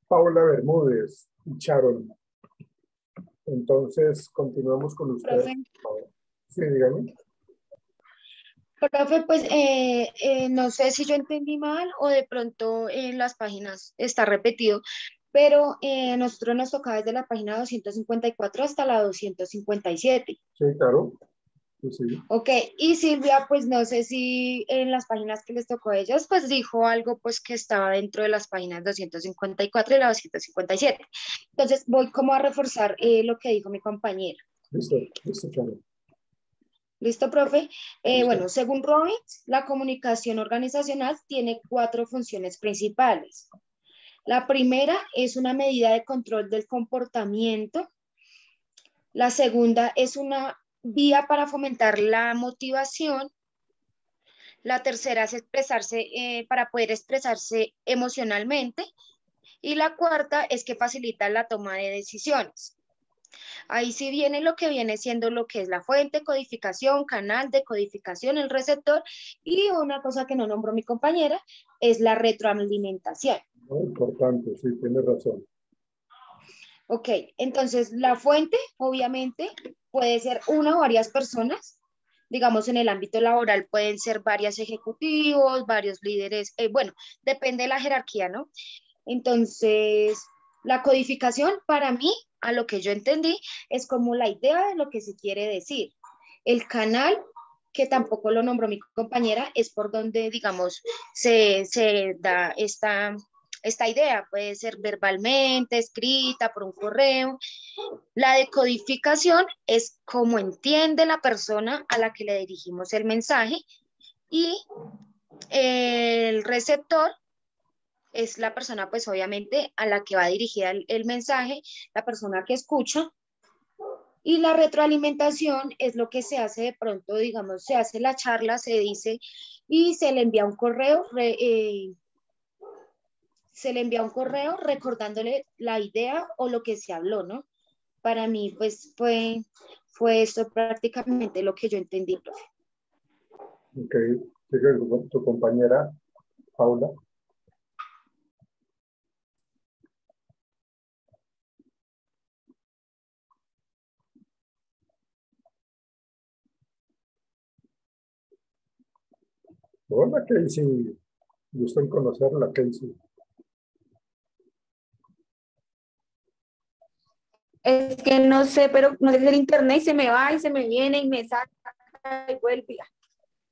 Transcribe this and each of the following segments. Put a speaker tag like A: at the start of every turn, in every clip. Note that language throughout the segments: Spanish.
A: Paula Bermúdez y Sharon. Entonces, continuamos con ustedes.
B: Profe,
A: Sí, dígame.
B: profe, pues no sé si yo entendí mal o de pronto en las páginas está repetido, pero nosotros nos tocaba desde la página 254 hasta la 257.
A: Sí, claro. Sí, sí.
B: Ok, y Silvia, pues no sé si en las páginas que les tocó a ellas, pues dijo algo pues que estaba dentro de las páginas 254 y la 257. Entonces voy como a reforzar lo que dijo mi compañera.
A: Listo, listo, Sharon.
B: ¿Listo, profe?
A: Listo.
B: Bueno, según Robbins, la comunicación organizacional tiene cuatro funciones principales. La primera es una medida de control del comportamiento. La segunda es una vía para fomentar la motivación. La tercera es expresarse, para poder expresarse emocionalmente. Y la cuarta es que facilita la toma de decisiones. Ahí sí viene lo que viene siendo lo que es la fuente, codificación, canal de codificación, el receptor, y una cosa que no nombró mi compañera es la retroalimentación.
A: Muy importante, sí, tiene razón.
B: Ok, entonces la fuente obviamente puede ser una o varias personas. Digamos, en el ámbito laboral pueden ser varios ejecutivos, varios líderes, bueno, depende de la jerarquía, ¿no? Entonces, la codificación para mí, a lo que yo entendí, es como la idea de lo que se quiere decir. El canal, que tampoco lo nombró mi compañera, es por donde, digamos, se da esta idea. Puede ser verbalmente, escrita, por un correo. La decodificación es cómo entiende la persona a la que le dirigimos el mensaje y el receptor es la persona, pues obviamente, a la que va dirigida el mensaje, la persona que escucha. Y la retroalimentación es lo que se hace de pronto, digamos, se hace la charla, se dice, y se le envía un correo recordándole la idea o lo que se habló, ¿no? Para mí, pues, fue esto prácticamente lo que yo entendí, profe.
A: Ok, sigue tu compañera, Paula. Hola, Casey. Gusto en conocerla, Casey.
C: Es que no sé, pero no sé si el internet y se me va y se me viene y me saca y vuelve.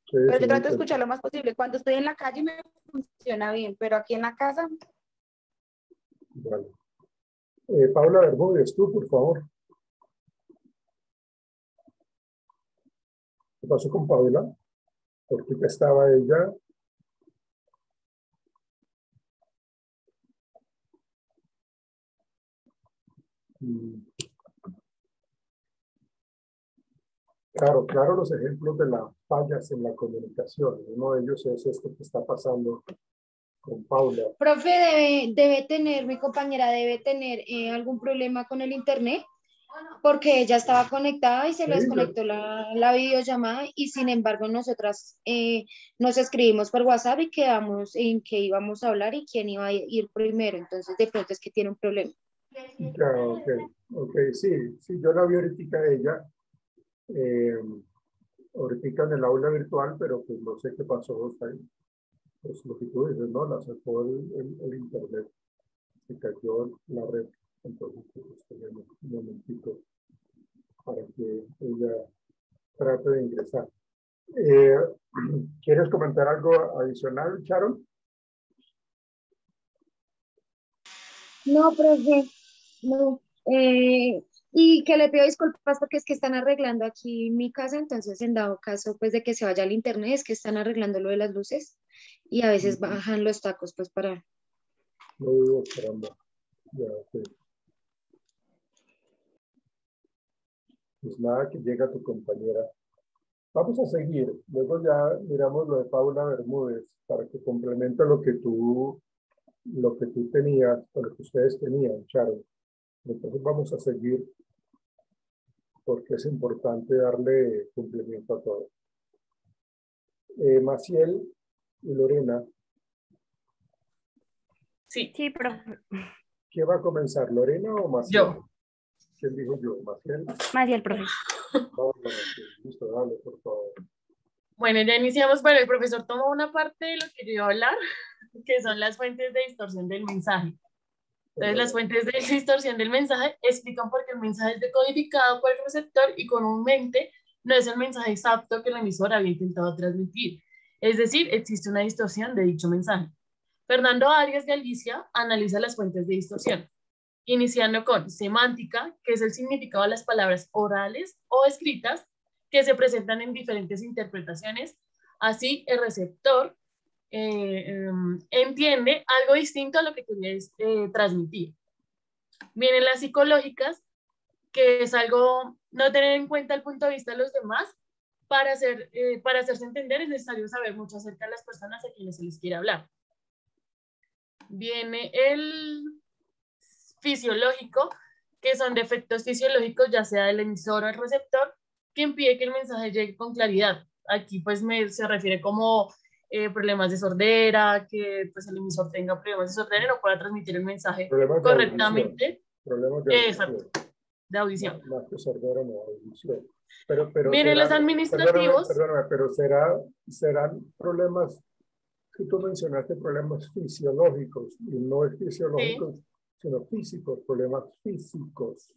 A: Sí,
C: Pero
A: sí,
C: yo
A: me
C: trato de
A: entiendo.
C: escuchar lo más posible. Cuando estoy en la calle me funciona bien, pero aquí en la casa,
A: Vale. Paula Bermúdez, tú, por favor. ¿Qué pasó con Paula? ¿Por qué estaba ella? Mm, Claro, claro, los ejemplos de las fallas en la comunicación. Uno de ellos es este que está pasando con Paula.
B: Profe, mi compañera debe tener algún problema con el internet porque ella estaba conectada y se
A: Sí,
B: le desconectó la videollamada y sin embargo nosotras nos escribimos por WhatsApp y quedamos en que íbamos a hablar y quién iba a ir primero. Entonces de pronto es que tiene un problema.
A: ya, ok, ok, sí, sí, yo la vi ahorita a ella, eh, ahorita en el aula virtual, pero pues no sé qué pasó, o sea, pues lo que tú dices, ¿no? La sacó el internet, se cayó la red, entonces pues tenemos un momentito para que ella trate de ingresar. Eh, ¿Quieres comentar algo adicional, Sharon?
B: No, profe, no. Y que le pido disculpas porque es que están arreglando aquí mi casa, entonces en dado caso pues de que se vaya al internet es que están arreglando lo de las luces y a veces bajan los tacos pues para...
A: No vivo esperando. Ya, ok. Pues nada, que llega tu compañera. Vamos a seguir. Luego ya miramos lo de Paula Bermúdez para que complemente lo que tú tenías, o lo que ustedes tenían, Sharon. Entonces vamos a seguir porque es importante darle cumplimiento a todo. Maciel y Lorena.
D: Sí,
E: Sí, profe.
A: ¿Quién va a comenzar, Lorena o Maciel?
D: yo.
A: ¿Quién dijo yo? ¿Maciel?
E: Maciel, profe.
A: Vamos, Maciel. Listo, dale, por favor.
D: Bueno, ya iniciamos. Bueno, el profesor tomó una parte de lo que yo iba a hablar, que son las fuentes de distorsión del mensaje. Entonces, las fuentes de distorsión del mensaje explican por qué el mensaje es decodificado por el receptor y comúnmente no es el mensaje exacto que el emisor había intentado transmitir. Es decir, existe una distorsión de dicho mensaje. Fernando Arias de Alicia analiza las fuentes de distorsión, iniciando con semántica, que es el significado de las palabras orales o escritas que se presentan en diferentes interpretaciones. Así, el receptor entiende algo distinto a lo que quería transmitir. Vienen las psicológicas, que es algo no tener en cuenta el punto de vista de los demás. Para hacerse entender es necesario saber mucho acerca de las personas a quienes se les quiere hablar. Viene el fisiológico, que son defectos fisiológicos, ya sea del emisor o el receptor, que impide que el mensaje llegue con claridad. Aquí pues se refiere como problemas de sordera, que pues el emisor tenga problemas de sordera y no pueda transmitir el mensaje
A: Problemas de
D: correctamente.
A: Problemas de audición.
D: Exacto, de audición.
A: Más que sordera, no, audición. Pero
D: Miren, los administrativos.
A: Perdóname, pero serán problemas, que tú mencionaste problemas fisiológicos, y no es fisiológicos, sí, sino físicos, problemas físicos.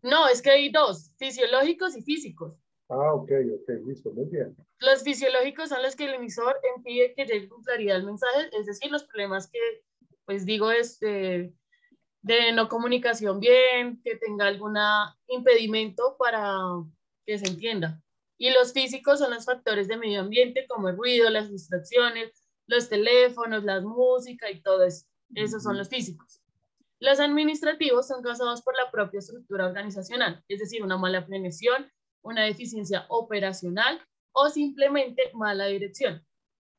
D: No, es que hay dos, fisiológicos y físicos.
A: Ah, ok, listo, muy bien.
D: Los fisiológicos son los que el emisor impide que llegue con claridad el mensaje, es decir, los problemas que, pues digo, es de no comunicación bien, que tenga algún impedimento para que se entienda. Y los físicos son los factores de medio ambiente, como el ruido, las distracciones, los teléfonos, la música y todo eso. Esos son los físicos. Los administrativos son causados por la propia estructura organizacional, es decir, una mala planeación, una deficiencia operacional o simplemente mala dirección.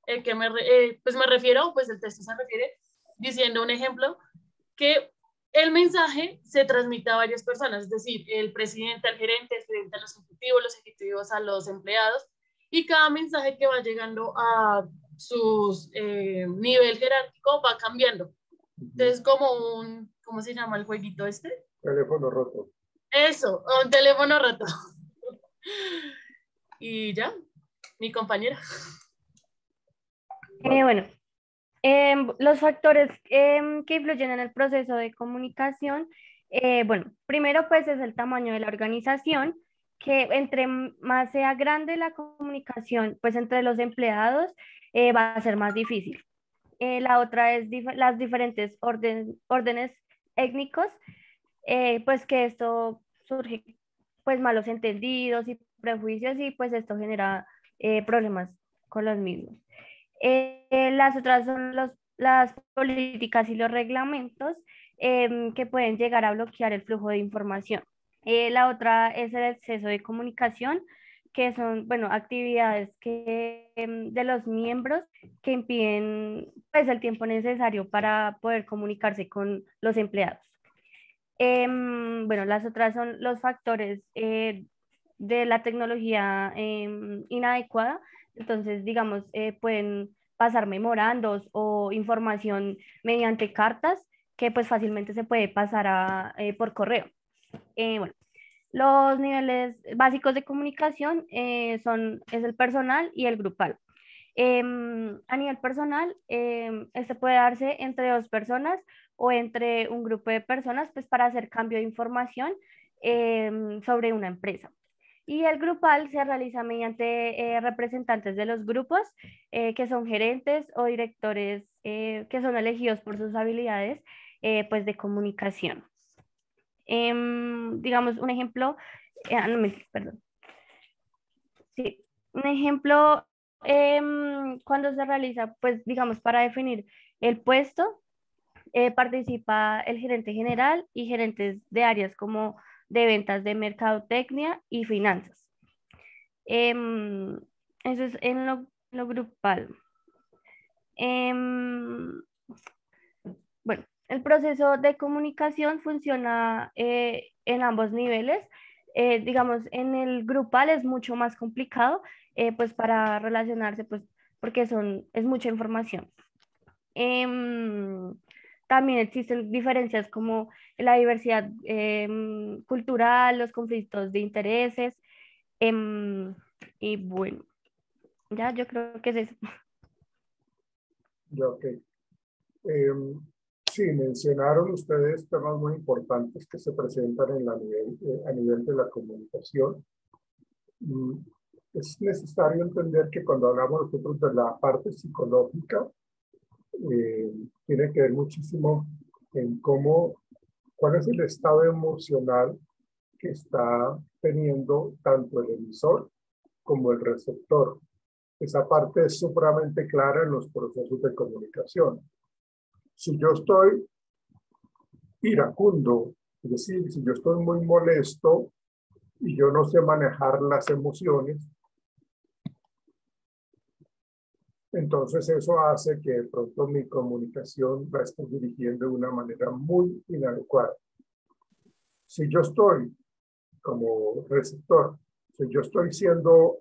D: Pues me refiero, pues el texto se refiere diciendo un ejemplo, que el mensaje se transmite a varias personas, es decir, el presidente al gerente, el gerente a los ejecutivos a los empleados, y cada mensaje que va llegando a su nivel jerárquico va cambiando. Entonces, como ¿cómo se llama el jueguito este?
A: Teléfono roto.
D: Eso, un teléfono roto. Y ya, mi compañera.
E: Bueno, los factores que influyen en el proceso de comunicación, bueno, primero pues es el tamaño de la organización, que entre más sea grande la comunicación, pues entre los empleados, va a ser más difícil. La otra es las diferentes órdenes étnicos, pues que esto surge, pues malos entendidos y prejuicios y pues esto genera problemas con los mismos. Las otras son las políticas y los reglamentos que pueden llegar a bloquear el flujo de información. La otra es el exceso de comunicación, que son, bueno, actividades de los miembros que impiden pues, el tiempo necesario para poder comunicarse con los empleados. Bueno, las otras son los factores de la tecnología inadecuada. Entonces, digamos, pueden pasar memorandos o información mediante cartas que pues fácilmente se puede pasar por correo. Bueno, los niveles básicos de comunicación es el personal y el grupal. A nivel personal, este puede darse entre dos personas o entre un grupo de personas pues para hacer cambio de información sobre una empresa. Y el grupal se realiza mediante representantes de los grupos que son gerentes o directores que son elegidos por sus habilidades pues de comunicación. Digamos un ejemplo, perdón. Sí, un ejemplo cuando se realiza, pues digamos para definir el puesto, participa el gerente general y gerentes de áreas como de ventas, de mercadotecnia y finanzas. Eso es en lo grupal. Bueno, el proceso de comunicación funciona en ambos niveles. Digamos, en el grupal es mucho más complicado, pues para relacionarse, pues porque es mucha información. también existen diferencias como la diversidad cultural, los conflictos de intereses. em, y bueno, ya yo creo que es eso.
A: Ya, ok. Sí, mencionaron ustedes temas muy importantes que se presentan en a nivel de la comunicación. Mm, Es necesario entender que cuando hablamos nosotros de la parte psicológica, tiene que ver muchísimo en cuál es el estado emocional que está teniendo tanto el emisor como el receptor. Esa parte es supremamente clara en los procesos de comunicación. Si yo estoy iracundo, es decir, si yo estoy muy molesto y yo no sé manejar las emociones, entonces eso hace que de pronto mi comunicación la esté dirigiendo de una manera muy inadecuada. Si yo estoy como receptor, si yo estoy siendo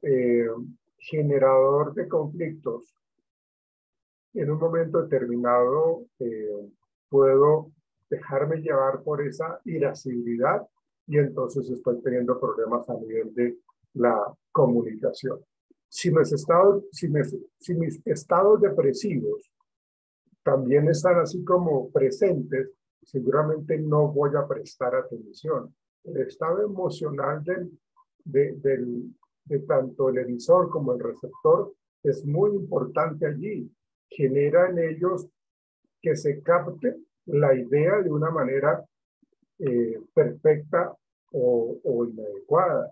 A: generador de conflictos, en un momento determinado puedo dejarme llevar por esa irascibilidad y entonces estoy teniendo problemas a nivel de la comunicación. Si mis estados depresivos también están así como presentes, seguramente no voy a prestar atención. El estado emocional de tanto el emisor como el receptor es muy importante allí. Genera en ellos que se capte la idea de una manera perfecta o inadecuada.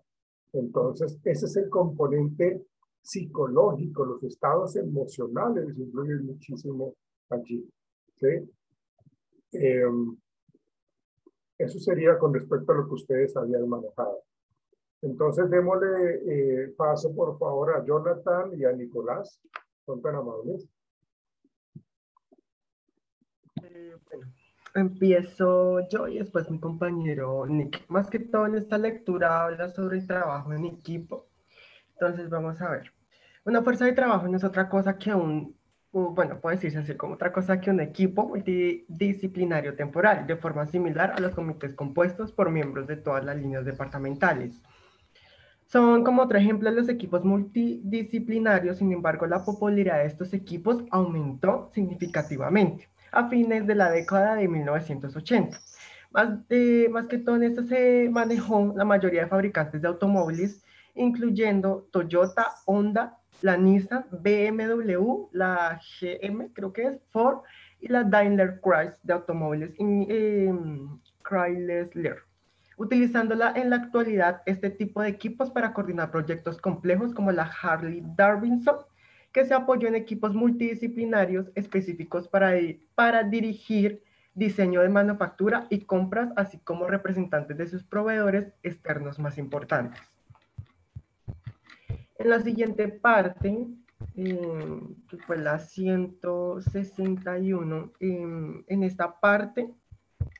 A: Entonces, ese es el componente psicológico, los estados emocionales influyen muchísimo allí. ¿Sí? Eso sería con respecto a lo que ustedes habían manejado. Entonces, démosle paso, por favor, a Jonathan y a Nicolás. Son tan amables.
F: Bueno, empiezo yo y después mi compañero Nick. Más que todo en esta lectura habla sobre el trabajo en equipo. Entonces vamos a ver. Una fuerza de trabajo no es otra cosa que bueno, puede decirse así, como otra cosa que un equipo multidisciplinario temporal, de forma similar a los comités compuestos por miembros de todas las líneas departamentales. Son como otro ejemplo los equipos multidisciplinarios. Sin embargo, la popularidad de estos equipos aumentó significativamente a fines de la década de 1980. Más que todo en esto se manejó la mayoría de fabricantes de automóviles, incluyendo Toyota, Honda, la Nissan, BMW, la GM, creo que es, Ford, y la Daimler Chrysler de automóviles, Chrysler. Utilizándola en la actualidad este tipo de equipos para coordinar proyectos complejos como la Harley Davidson, que se apoyó en equipos multidisciplinarios específicos para dirigir diseño de manufactura y compras, así como representantes de sus proveedores externos más importantes. En la siguiente parte, que fue la 161, en esta parte,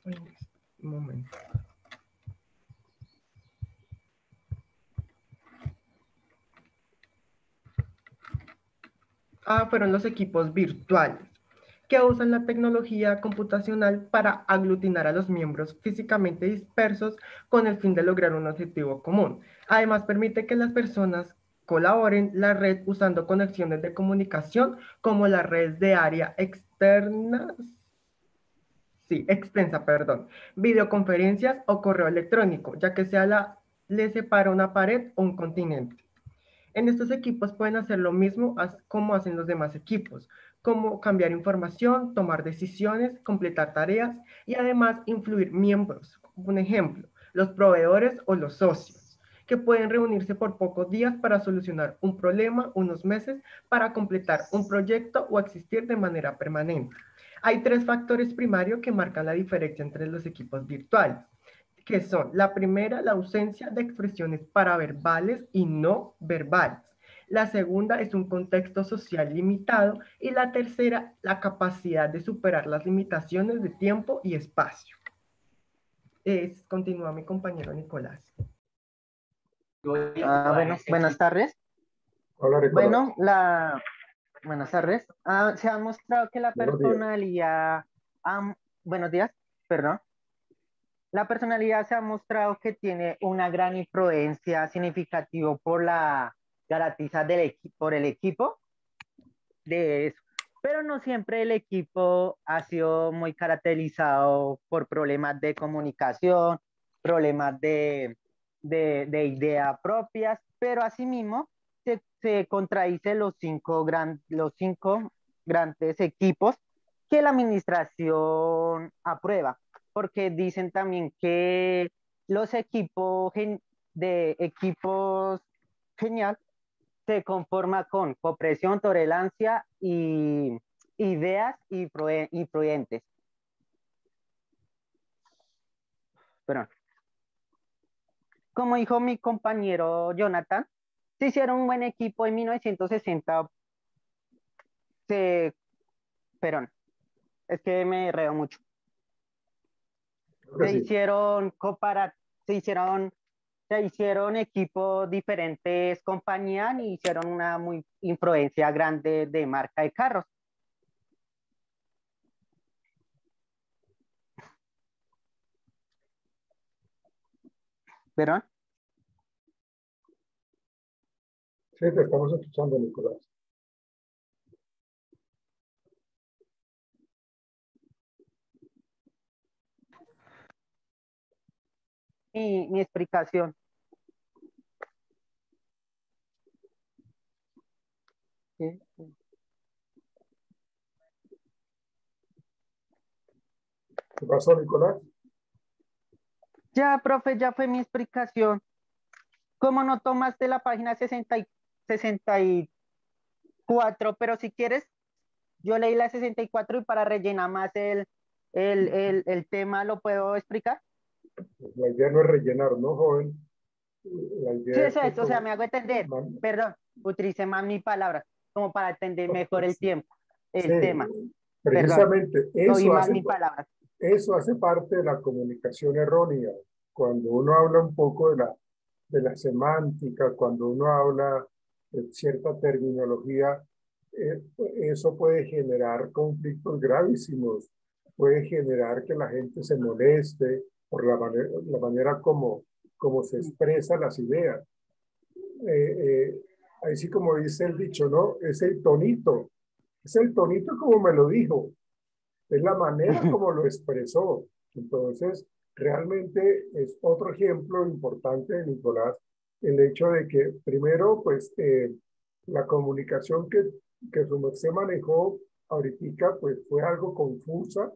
F: un momento. Fueron los equipos virtuales, que usan la tecnología computacional para aglutinar a los miembros físicamente dispersos con el fin de lograr un objetivo común. Además, permite que las personas colaboren la red usando conexiones de comunicación como las redes de área extensa, videoconferencias o correo electrónico, ya que le separa una pared o un continente. En estos equipos pueden hacer lo mismo como hacen los demás equipos, como cambiar información, tomar decisiones, completar tareas y además influir miembros. Un ejemplo, los proveedores o los socios, que pueden reunirse por pocos días para solucionar un problema, unos meses para completar un proyecto o existir de manera permanente. Hay 3 factores primarios que marcan la diferencia entre los equipos virtuales, que son la primera, la ausencia de expresiones paraverbales y no verbales. La segunda es un contexto social limitado y la tercera, la capacidad de superar las limitaciones de tiempo y espacio. Continúa mi compañero Nicolás.
G: Buenas tardes.
A: Hola, Nicolás.
G: Bueno, buenas tardes. Se ha mostrado que la personalidad buenos días, perdón. La personalidad se ha mostrado que tiene una gran influencia significativa por la garantiza por el equipo de eso. Pero no siempre el equipo ha sido muy caracterizado por problemas de comunicación, problemas de ideas propias, pero asimismo se contradice los cinco grandes equipos que la administración aprueba, porque dicen también que los equipos genial se conforma con cooperación, tolerancia y ideas influyentes. Perdón. Como dijo mi compañero Jonathan, se hicieron un buen equipo en 1960. Perdón, es que me reo mucho. Se hicieron equipos diferentes compañías y hicieron una muy influencia grande de marca de carros. ¿Perdón?
A: Sí, te estamos escuchando, Nicolás.
G: Mi explicación. Sí.
A: ¿Qué pasó, Nicolás?
G: Ya, profe, ya fue mi explicación. ¿Cómo no tomaste la página 64? Pero si quieres, yo leí la 64 y para rellenar más el tema, ¿lo puedo explicar?
A: La idea no es rellenar, ¿no, joven? La
G: Sí,
A: idea
G: eso
A: es
G: es, o sea, me hago entender. Perdón, utilicé más mi palabra, como para entender mejor el tiempo, el tema. Perdón,
A: precisamente
G: oí más mi palabra.
A: eso hace parte de la comunicación errónea. Cuando uno habla un poco de la semántica, cuando uno habla de cierta terminología, eso puede generar conflictos gravísimos, puede generar que la gente se moleste por la manera como se expresan las ideas. Así como dice el dicho, ¿no? Es el tonito como me lo dijo, es la manera como lo expresó. Entonces, realmente es otro ejemplo importante de Nicolás, el hecho de que primero, pues, la comunicación que su merced manejó ahorita, pues, fue algo confusa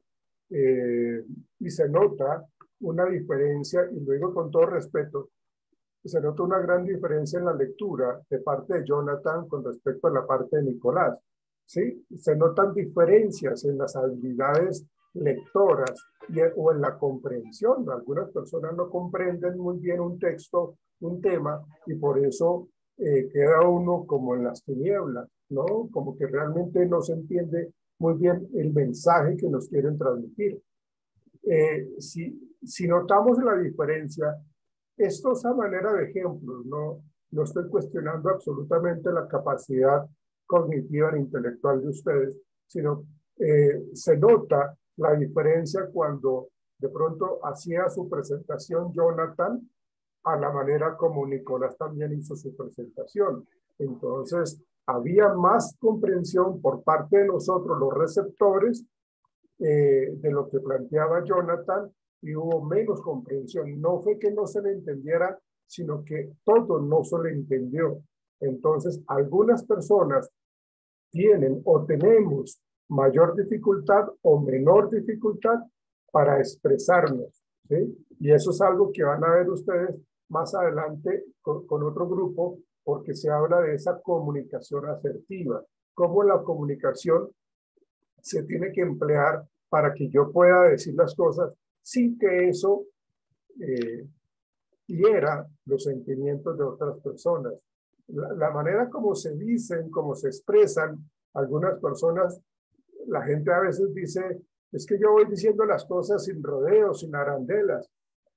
A: y se nota una diferencia, y luego con todo respeto, se nota una gran diferencia en la lectura de parte de Jonathan con respecto a la parte de Nicolás. ¿Sí? Se notan diferencias en las habilidades lectoras o en la comprensión. Algunas personas no comprenden muy bien un texto, un tema, y por eso queda uno como en las tinieblas, ¿no? Como que realmente no se entiende muy bien el mensaje que nos quieren transmitir. Si notamos la diferencia, esto es a manera de ejemplos, no estoy cuestionando absolutamente la capacidad cognitiva e intelectual de ustedes, sino se nota la diferencia cuando de pronto hacía su presentación Jonathan a la manera como Nicolás también hizo su presentación. Entonces, había más comprensión por parte de nosotros, los receptores, de lo que planteaba Jonathan, y hubo menos comprensión. No fue que no se le entendiera, sino que todo no se le entendió. Entonces, algunas personas tienen o tenemos mayor dificultad o menor dificultad para expresarnos, ¿sí? Y eso es algo que van a ver ustedes más adelante con otro grupo, porque se habla de esa comunicación asertiva, cómo la comunicación se tiene que emplear para que yo pueda decir las cosas sin que eso hiera los sentimientos de otras personas. La manera como se dicen, como se expresan algunas personas, la gente a veces dice, es que yo voy diciendo las cosas sin rodeos, sin arandelas.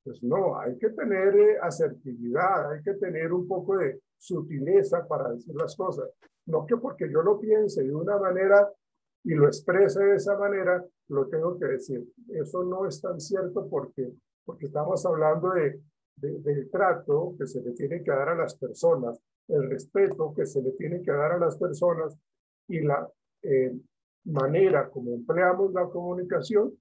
A: Pues no, hay que tener asertividad, hay que tener un poco de sutileza para decir las cosas. No que porque yo lo piense de una manera y lo exprese de esa manera, lo tengo que decir. Eso no es tan cierto porque estamos hablando del trato que se le tiene que dar a las personas, el respeto que se le tiene que dar a las personas y la manera como empleamos la comunicación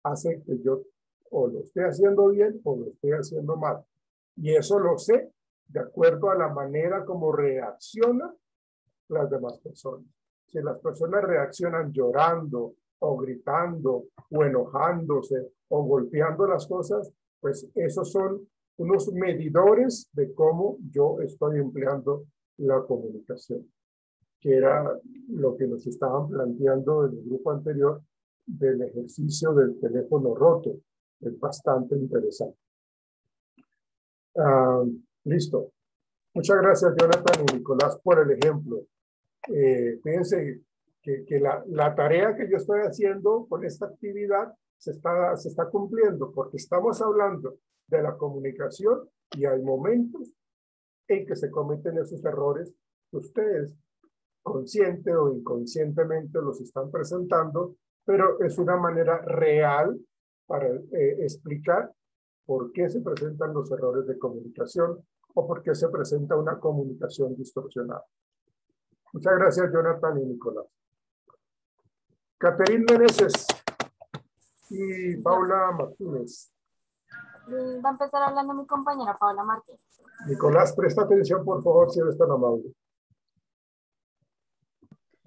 A: hace que yo o lo esté haciendo bien o lo esté haciendo mal. Y eso lo sé de acuerdo a la manera como reaccionan las demás personas. Si las personas reaccionan llorando o gritando o enojándose o golpeando las cosas, pues esos son unos medidores de cómo yo estoy empleando la comunicación, que era lo que nos estaban planteando en el grupo anterior del ejercicio del teléfono roto. Es bastante interesante. Listo. Muchas gracias, Jonathan y Nicolás, por el ejemplo. Fíjense que la tarea que yo estoy haciendo con esta actividad se está cumpliendo, porque estamos hablando de la comunicación y hay momentos en que se cometen esos errores que ustedes, consciente o inconscientemente, los están presentando, pero es una manera real para explicar por qué se presentan los errores de comunicación o por qué se presenta una comunicación distorsionada. Muchas gracias, Jonathan y Nicolás. Caterine Meneses y Paula Martínez.
H: Va a empezar hablando mi compañera Paula Martínez.
A: Nicolás, presta atención, por favor, si eres tan amable.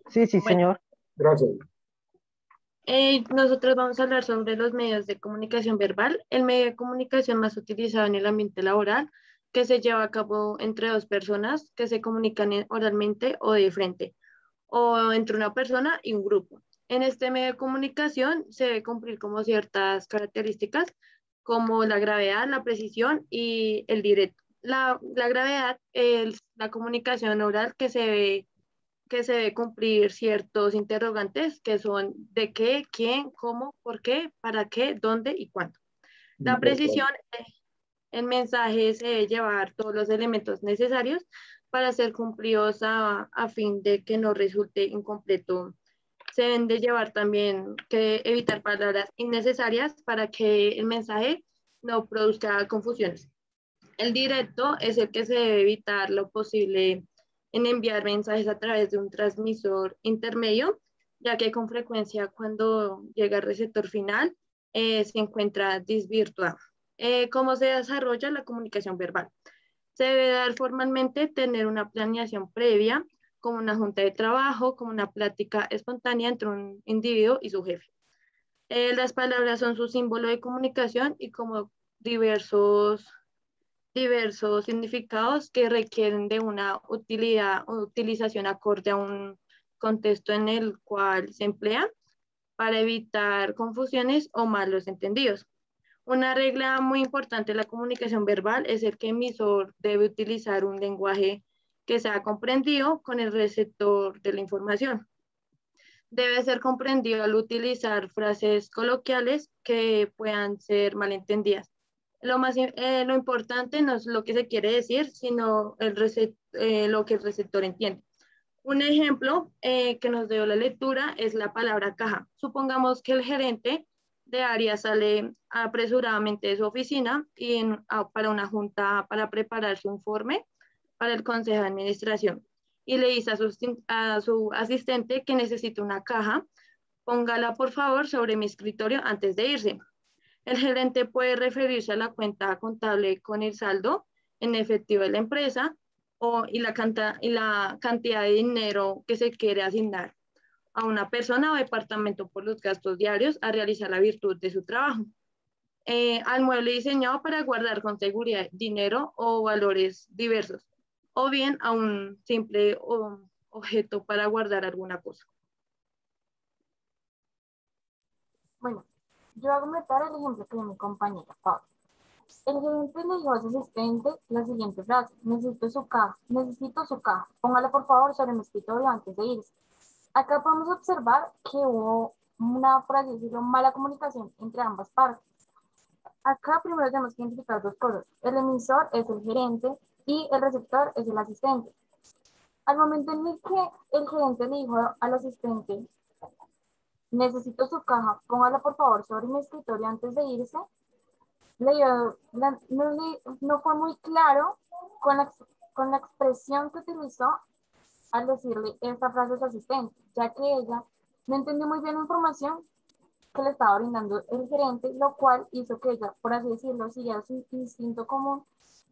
G: Sí, sí, señor.
A: Gracias.
D: Nosotros vamos a hablar sobre los medios de comunicación verbal, el medio de comunicación más utilizado en el ambiente laboral, que se lleva a cabo entre dos personas que se comunican oralmente o de frente, o entre una persona y un grupo. En este medio de comunicación se debe cumplir como ciertas características, como la gravedad, la precisión y el directo. La gravedad es la comunicación oral que se debe cumplir ciertos interrogantes que son de qué, quién, cómo, por qué, para qué, dónde y cuándo. La precisión, el mensaje se debe llevar todos los elementos necesarios para ser cumplidos a fin de que no resulte incompleto. Se deben de llevar también que evitar palabras innecesarias para que el mensaje no produzca confusiones. El directo es el que se debe evitar lo posible en enviar mensajes a través de un transmisor intermedio, ya que con frecuencia cuando llega al receptor final se encuentra desvirtuado. ¿Cómo se desarrolla la comunicación verbal? Se debe dar formalmente tener una planeación previa, como una junta de trabajo, como una plática espontánea entre un individuo y su jefe. Las palabras son su símbolo de comunicación y como diversos significados que requieren de una utilización acorde a un contexto en el cual se emplea para evitar confusiones o malos entendidos. Una regla muy importante de la comunicación verbal es el que el emisor debe utilizar un lenguaje que sea comprendido con el receptor de la información. Debe ser comprendido al utilizar frases coloquiales que puedan ser malentendidas. Lo importante no es lo que se quiere decir, sino lo que el receptor entiende. Un ejemplo que nos dio la lectura es la palabra caja. Supongamos que el gerente de área sale apresuradamente de su oficina para una junta para preparar su informe para el consejo de administración y le dice a su asistente que necesita una caja, póngala por favor sobre mi escritorio antes de irse. El gerente puede referirse a la cuenta contable con el saldo en efectivo de la empresa y la cantidad de dinero que se quiere asignar a una persona o departamento por los gastos diarios a realizar la virtud de su trabajo. Al mueble diseñado para guardar con seguridad dinero o valores diversos, o bien a un simple objeto para guardar alguna cosa.
H: Bueno, yo voy a comentar el ejemplo que dio mi compañera Paula. El gerente le dijo a su asistente la siguiente frase: necesito su caja, póngala por favor sobre mi escritorio antes de irse. Acá podemos observar que hubo una, por así decirlo, mala comunicación entre ambas partes. Acá primero tenemos que identificar dos cosas: el emisor es el gerente y el receptor es el asistente. Al momento en el que el gerente le dijo al asistente necesito su caja, póngala por favor sobre mi escritorio antes de irse. No fue muy claro con la expresión que utilizó al decirle esta frase a su asistente, ya que ella no entendió muy bien la información que le estaba brindando el gerente, lo cual hizo que ella, por así decirlo, siguiera su instinto común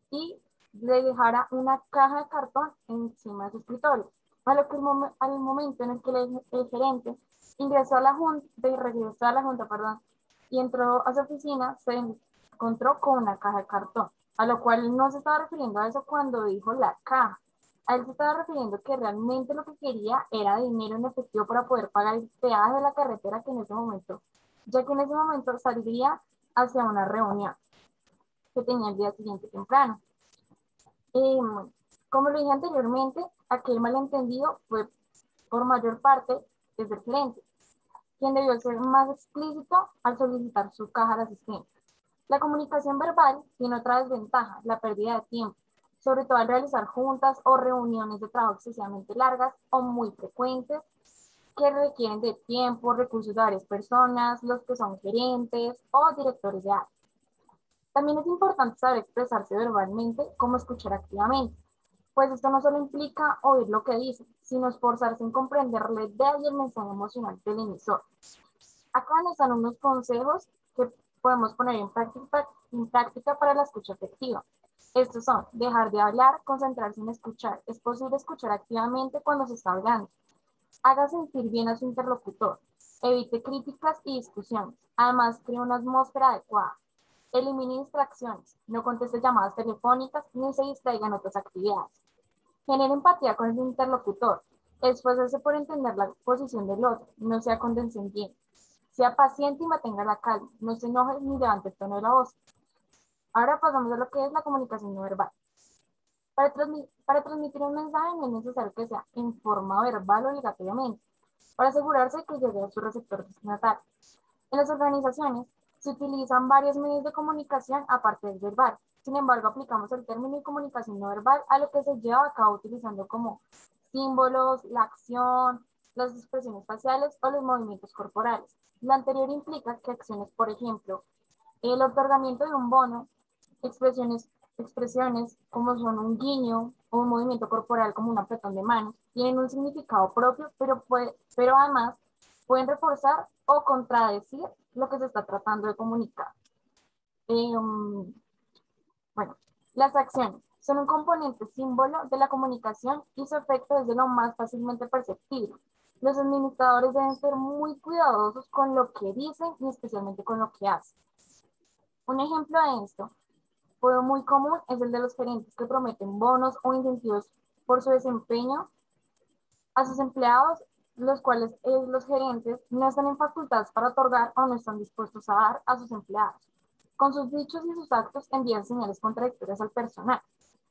H: y le dejara una caja de cartón encima de su escritorio. A lo que al momento en el que el gerente ingresó a la junta, regresó a la junta, perdón, y entró a su oficina, se encontró con una caja de cartón, a lo cual no se estaba refiriendo a eso cuando dijo la caja. A él se estaba refiriendo que realmente lo que quería era dinero en efectivo para poder pagar el peaje de la carretera que en ese momento, ya que en ese momento saldría hacia una reunión que tenía el día siguiente temprano. Como lo dije anteriormente, aquel malentendido fue por mayor parte desde el gerente, quien debió ser más explícito al solicitar su caja de asistente. La comunicación verbal tiene otra desventaja, la pérdida de tiempo, sobre todo al realizar juntas o reuniones de trabajo excesivamente largas o muy frecuentes que requieren de tiempo, recursos de varias personas, los que son gerentes o directores de área. También es importante saber expresarse verbalmente como escuchar activamente, pues esto no solo implica oír lo que dice, sino esforzarse en comprender la idea y el mensaje emocional del emisor. Acá nos dan unos consejos que podemos poner en práctica para la escucha efectiva. Estos son dejar de hablar, concentrarse en escuchar. Es posible escuchar activamente cuando se está hablando. Haga sentir bien a su interlocutor. Evite críticas y discusiones. Además, cree una atmósfera adecuada. Elimine distracciones. No conteste llamadas telefónicas ni se distraiga en otras actividades. Genere empatía con el interlocutor. Esfuércese por entender la posición del otro. No sea condescendiente. Sea paciente y mantenga la calma. No se enoje ni levante el tono de la voz. Ahora pasamos a lo que es la comunicación no verbal. Para transmitir un mensaje no es necesario que sea en forma verbal obligatoriamente, para asegurarse que llegue a su receptor destinatario. En las organizaciones se utilizan varios medios de comunicación aparte del verbal. Sin embargo, aplicamos el término de comunicación no verbal a lo que se lleva a cabo utilizando como símbolos, la acción, las expresiones faciales o los movimientos corporales. Lo anterior implica que acciones, por ejemplo, el otorgamiento de un bono, expresiones como son un guiño o un movimiento corporal como un apretón de manos, tienen un significado propio, pero además pueden reforzar o contradecir lo que se está tratando de comunicar. Bueno, las acciones son un componente símbolo de la comunicación y su efecto es de lo más fácilmente perceptible. Los administradores deben ser muy cuidadosos con lo que dicen y especialmente con lo que hacen. Un ejemplo de esto, muy común, es el de los gerentes que prometen bonos o incentivos por su desempeño a sus empleados, los cuales los gerentes no están en facultades para otorgar o no están dispuestos a dar a sus empleados. Con sus dichos y sus actos envían señales contradictorias al personal,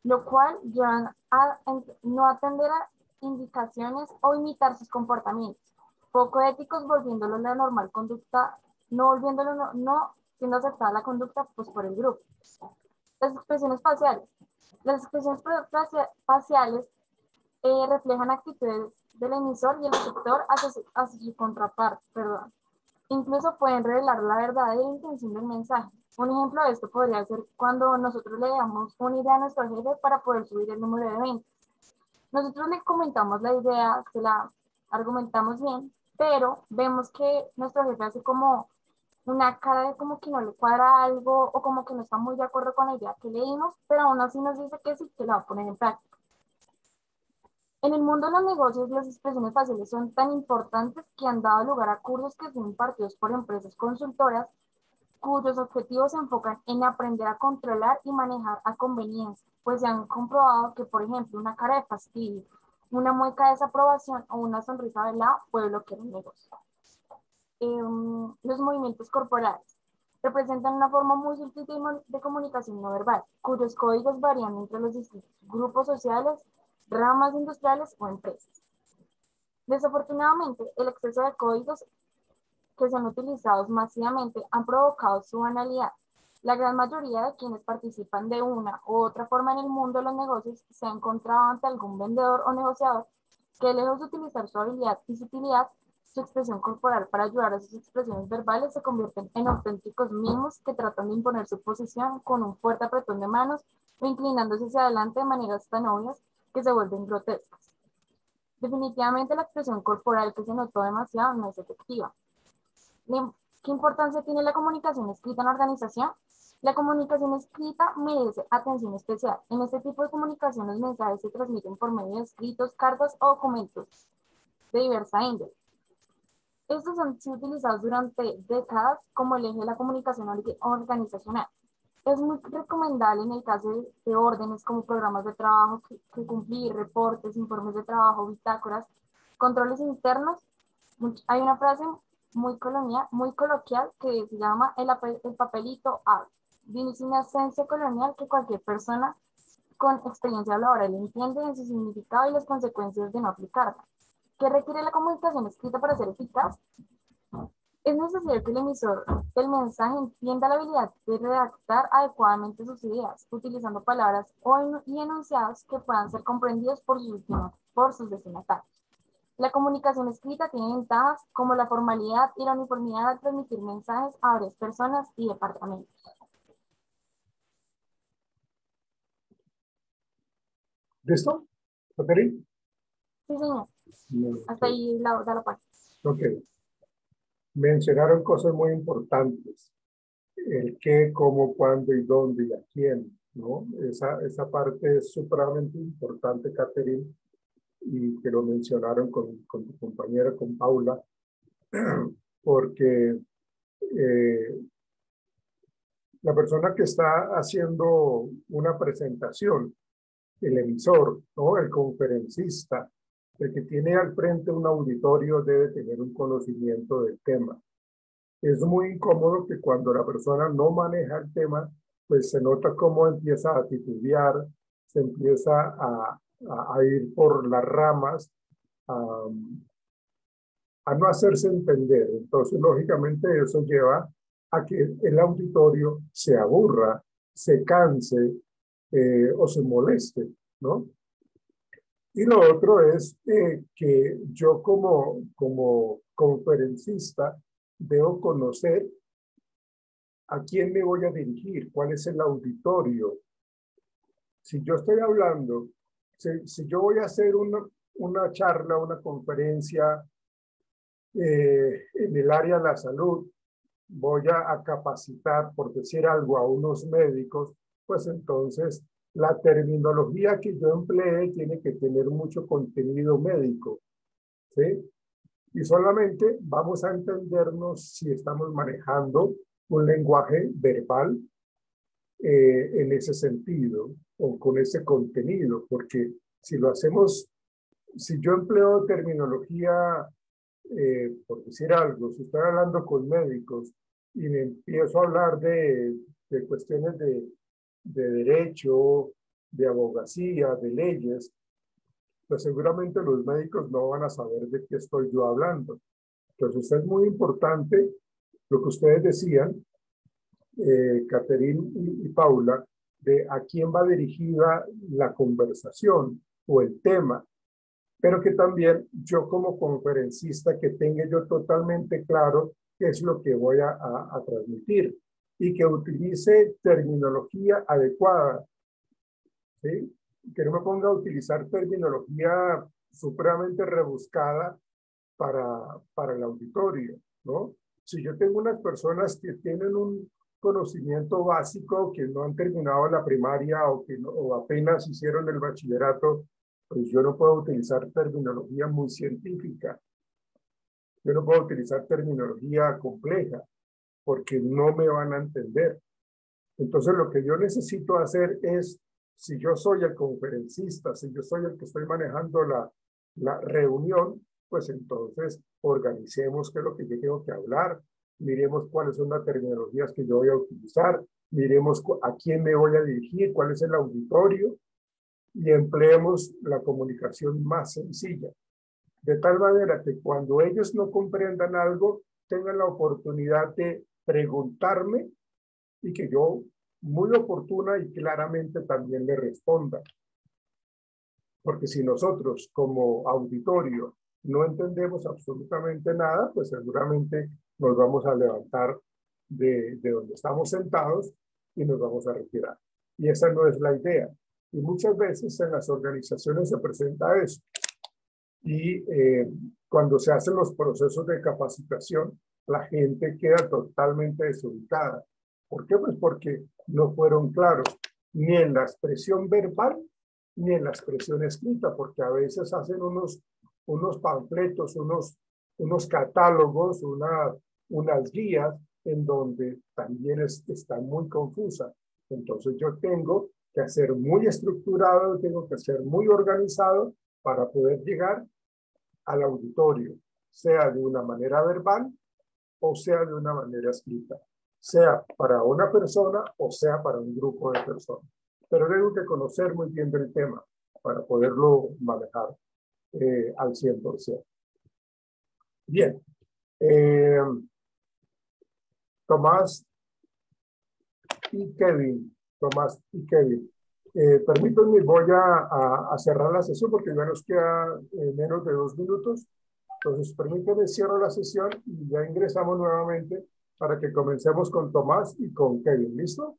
H: lo cual llevan a no atender a indicaciones o imitar sus comportamientos, poco éticos, volviéndolo la normal conducta, no siendo aceptada la conducta pues, por el grupo. Las expresiones faciales. Las expresiones faciales reflejan actitudes del emisor y el receptor hacia su contraparte, perdón. Incluso pueden revelar la verdadera intención del mensaje. Un ejemplo de esto podría ser cuando nosotros le damos una idea a nuestro jefe para poder subir el número de ventas. Nosotros le comentamos la idea, se la argumentamos bien, pero vemos que nuestro jefe hace como una cara de como que no le cuadra algo o como que no está muy de acuerdo con la idea que le dimos, pero aún así nos dice que sí, que la va a poner en práctica. En el mundo de los negocios, las expresiones faciales son tan importantes que han dado lugar a cursos que son impartidos por empresas consultoras cuyos objetivos se enfocan en aprender a controlar y manejar a conveniencia, pues se han comprobado que, por ejemplo, una cara de fastidio, una mueca de desaprobación o una sonrisa velada puede bloquear un negocio. Los movimientos corporales representan una forma muy sutil de comunicación no verbal, cuyos códigos varían entre los distintos grupos sociales, ramas industriales o empresas. Desafortunadamente, el exceso de códigos que son utilizados masivamente han provocado su banalidad. La gran mayoría de quienes participan de una u otra forma en el mundo de los negocios se ha encontrado ante algún vendedor o negociador que, lejos de utilizar su habilidad y sutilidad, su expresión corporal para ayudar a sus expresiones verbales se convierten en auténticos mimos que tratan de imponer su posición con un fuerte apretón de manos o inclinándose hacia adelante de maneras tan obvias que se vuelven grotescas. Definitivamente la expresión corporal que se notó demasiado no es efectiva. ¿Qué importancia tiene la comunicación escrita en la organización? La comunicación escrita merece atención especial. En este tipo de comunicación los mensajes se transmiten por medio de escritos, cartas o documentos de diversa índole. Estos han sido utilizados durante décadas como el eje de la comunicación organizacional. Es muy recomendable en el caso de órdenes como programas de trabajo que cumplir, reportes, informes de trabajo, bitácoras, controles internos. Hay una frase muy coloquial que se llama el papelito A. Es una esencia colonial que cualquier persona con experiencia laboral entiende en su significado y las consecuencias de no aplicarla. ¿Qué requiere la comunicación escrita para ser eficaz? Es necesario que el emisor del mensaje entienda la habilidad de redactar adecuadamente sus ideas, utilizando palabras y enunciados que puedan ser comprendidos por sus destinatarios. La comunicación escrita tiene ventajas como la formalidad y la uniformidad al transmitir mensajes a varias personas y departamentos.
A: ¿Listo? ¿Caterine?
H: Sí, señor. Hasta
A: Ok.
H: ahí da la parte.
A: Ok. Mencionaron cosas muy importantes. El qué, cómo, cuándo y dónde y a quién, ¿no? Esa parte es supremamente importante, Caterine, y que lo mencionaron con tu compañera, con Paula, porque la persona que está haciendo una presentación, el emisor, ¿no? El conferencista, el que tiene al frente un auditorio debe tener un conocimiento del tema. Es muy incómodo que cuando la persona no maneja el tema, pues se nota cómo empieza a titubear, se empieza a ir por las ramas, a no hacerse entender. Entonces, lógicamente, eso lleva a que el auditorio se aburra, se canse o se moleste, ¿no? Y lo otro es que yo como conferencista debo conocer a quién me voy a dirigir, cuál es el auditorio. Si yo estoy hablando, si yo voy a hacer una charla, una conferencia en el área de la salud, voy a capacitar, por decir algo, a unos médicos, pues entonces la terminología que yo emplee tiene que tener mucho contenido médico, ¿sí? Y solamente vamos a entendernos si estamos manejando un lenguaje verbal en ese sentido o con ese contenido, porque si lo hacemos, si yo empleo terminología, por decir algo, si estoy hablando con médicos y me empiezo a hablar de cuestiones de derecho, de abogacía, de leyes, pues seguramente los médicos no van a saber de qué estoy yo hablando. Entonces es muy importante lo que ustedes decían, Caterine y Paula, de a quién va dirigida la conversación o el tema, pero que también yo como conferencista que tenga yo totalmente claro qué es lo que voy a transmitir y que utilice terminología adecuada, ¿sí? Que no me ponga a utilizar terminología supremamente rebuscada para el auditorio, ¿no? Si yo tengo unas personas que tienen un conocimiento básico, que no han terminado la primaria o que o apenas hicieron el bachillerato, pues yo no puedo utilizar terminología muy científica. Yo no puedo utilizar terminología compleja porque no me van a entender. Entonces lo que yo necesito hacer es, si yo soy el conferencista, si yo soy el que estoy manejando la reunión, pues entonces organicemos qué es lo que yo tengo que hablar, miremos cuáles son las terminologías que yo voy a utilizar, miremos a quién me voy a dirigir, cuál es el auditorio y empleemos la comunicación más sencilla. De tal manera que cuando ellos no comprendan algo, tengan la oportunidad de preguntarme y que yo muy oportuna y claramente también le responda. Porque si nosotros como auditorio no entendemos absolutamente nada, pues seguramente nos vamos a levantar de donde estamos sentados y nos vamos a retirar. Y esa no es la idea. Y muchas veces en las organizaciones se presenta eso. Y cuando se hacen los procesos de capacitación, la gente queda totalmente desubicada. ¿Por qué? Pues porque no fueron claros ni en la expresión verbal ni en la expresión escrita, porque a veces hacen unos panfletos, unos catálogos, unas guías en donde también está muy confusa. Entonces yo tengo que ser muy estructurado, tengo que ser muy organizado para poder llegar al auditorio, sea de una manera verbal o sea de una manera escrita, sea para una persona o sea para un grupo de personas. Pero tengo que conocer muy bien del tema para poderlo manejar al 100%. Bien. Tomás y Kevin. Permítanme, voy a cerrar la sesión porque ya nos queda menos de 2 minutos. Entonces, permítanme, cierro la sesión y ya ingresamos nuevamente para que comencemos con Tomás y con Kevin. ¿Listo?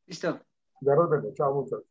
I: Listo.
A: Ya nos vemos. Chao, muchachos.